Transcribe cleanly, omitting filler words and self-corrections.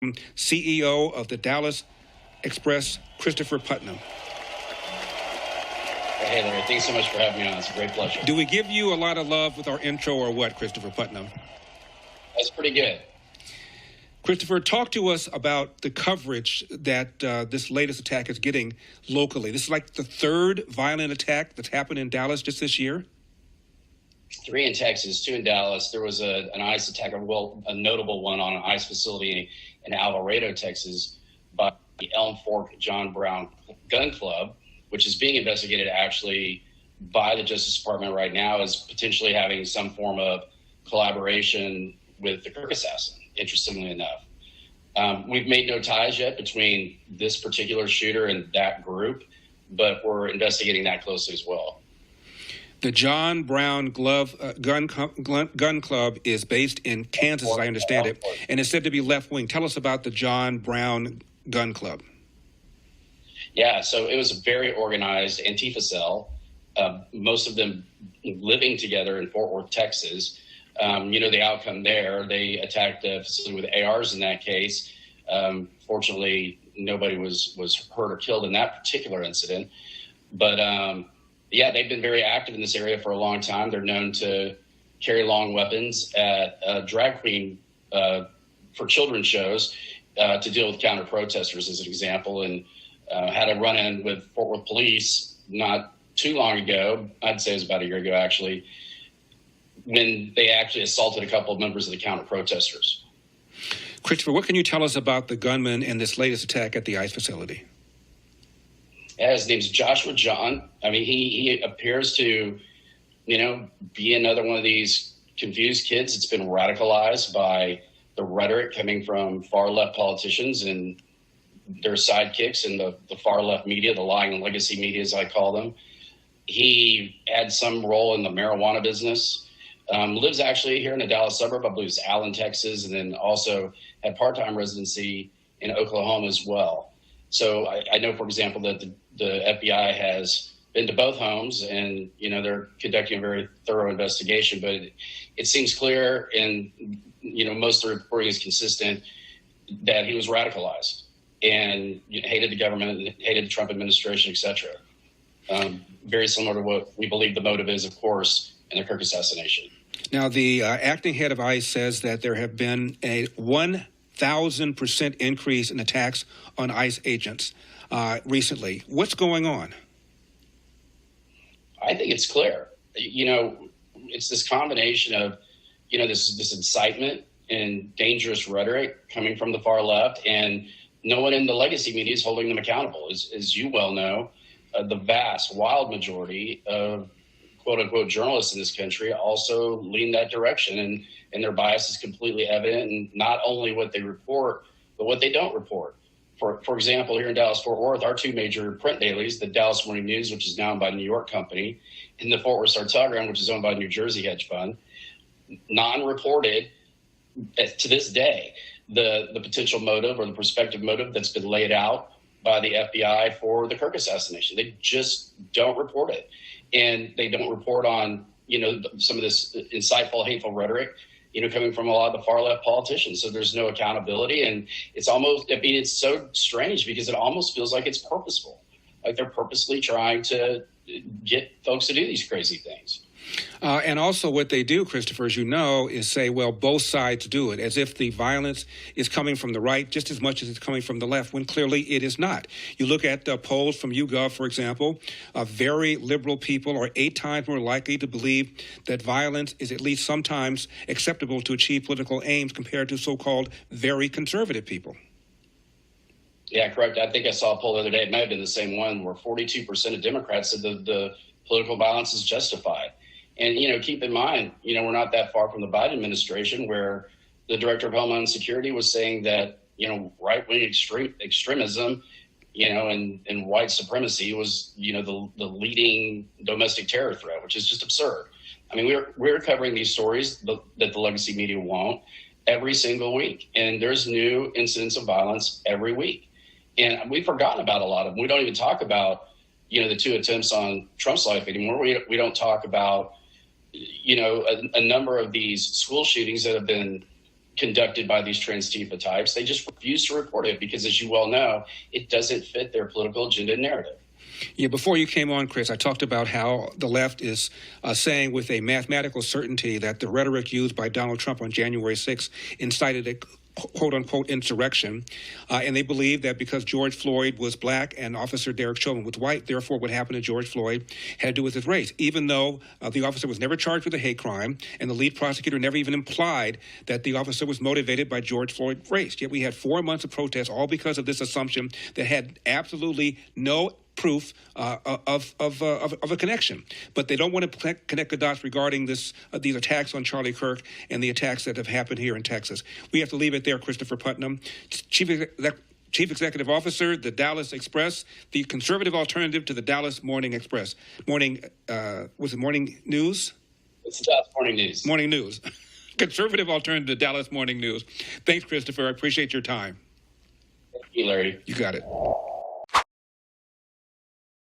CEO of the Dallas Express, Christopher Putnam. Hey, Larry, thanks so much for having me on. It's a great pleasure. Do we give you a lot of love with our intro or what, Christopher Putnam? That's pretty good. Christopher, talk to us about the coverage that this latest attack is getting locally. This is like the third violent attack that's happened in Dallas just this year. 3 in Texas, 2 in Dallas. There was an ICE attack, a notable one on an ICE facility in Alvarado, Texas, by the Elm Fork John Brown Gun Club, which is being investigated actually by the Justice Department right now as potentially having some form of collaboration with the Kirk assassin, interestingly enough. We've made no ties yet between this particular shooter and that group, but we're investigating that closely as well. The John Brown Gun Club is based in Kansas, as I understand it, and is said to be left-wing. Tell us about the John Brown Gun Club. Yeah, so it was a very organized Antifa cell, most of them living together in Fort Worth, Texas. The outcome there, they attacked a facility with ARs in that case. Fortunately, nobody was hurt or killed in that particular incident. But yeah, they've been very active in this area for a long time. They're known to carry long weapons at drag queen for children's shows to deal with counter protesters, as an example, and had a run-in with Fort Worth police not too long ago. I'd say it was about a year ago, actually, when they actually assaulted a couple of members of the counter protesters. Christopher, what can you tell us about the gunman in this latest attack at the ICE facility? Yeah, his name's Joshua John. I mean, he appears to, be another one of these confused kids that's been radicalized by the rhetoric coming from far left politicians and their sidekicks in the far left media, the lying and legacy media, as I call them. He had some role in the marijuana business. Lives actually here in a Dallas suburb, I believe it's Allen, Texas, and then also had part-time residency in Oklahoma as well. So I know, for example, that the FBI has been to both homes and, they're conducting a very thorough investigation, but it seems clear and, most of the reporting is consistent that he was radicalized and hated the government, hated the Trump administration, et cetera. Very similar to what we believe the motive is, of course, in the Kirk assassination. Now, the acting head of ICE says that there have been a 1,000% increase in attacks on ICE agents recently. What's going on? I think it's clear. It's this combination of, this incitement and dangerous rhetoric coming from the far left, and no one in the legacy media is holding them accountable. As you well know, the vast, wild majority of quote-unquote journalists in this country also lean that direction, and their bias is completely evident, and not only what they report, but what they don't report. For example, here in Dallas-Fort Worth, our 2 major print dailies, the Dallas Morning News, which is now owned by a New York company, and the Fort Worth Star-Telegram, which is owned by a New Jersey hedge fund, non-reported to this day the potential motive or the prospective motive that's been laid out by the FBI for the Kirk assassination. They just don't report it. And they don't report on, some of this insightful, hateful rhetoric, coming from a lot of the far left politicians. So there's no accountability. And it's so strange because it almost feels like it's purposeful. Like they're purposely trying to get folks to do these crazy things. And also what they do, Christopher, as you know, is say, well, both sides do it, as if the violence is coming from the right just as much as it's coming from the left, when clearly it is not. You look at polls from YouGov, for example, very liberal people are 8 times more likely to believe that violence is at least sometimes acceptable to achieve political aims compared to so-called very conservative people. Yeah, correct. I think I saw a poll the other day, it might have been the same one, where 42% of Democrats said the political violence is justified. And, keep in mind, we're not that far from the Biden administration, where the director of Homeland Security was saying that, right-wing extremism, and white supremacy was, the leading domestic terror threat, which is just absurd. I mean, we're covering these stories that the legacy media won't every single week. And there's new incidents of violence every week. And we've forgotten about a lot of them. We don't even talk about, the 2 attempts on Trump's life anymore. We don't talk about, a number of these school shootings that have been conducted by these Transtifa types. They just refuse to report it because, as you well know, it doesn't fit their political agenda and narrative. Yeah, before you came on, Chris, I talked about how the left is saying with a mathematical certainty that the rhetoric used by Donald Trump on January 6th incited a quote-unquote insurrection, and they believe that because George Floyd was black and Officer Derek Chauvin was white, therefore what happened to George Floyd had to do with his race, even though the officer was never charged with a hate crime, and the lead prosecutor never even implied that the officer was motivated by George Floyd's race. Yet we had 4 months of protests, all because of this assumption that had absolutely no proof of a connection. But they don't want to connect the dots regarding these attacks on Charlie Kirk and the attacks that have happened here in Texas. We have to leave it there. Christopher Putnam, Chief Executive Officer, the Dallas Express, the conservative alternative to the Dallas Morning Express. Was it Morning News? It's the Dallas Morning News. Morning News. Conservative alternative to Dallas Morning News. Thanks, Christopher. I appreciate your time. Thank you, Larry. You got it.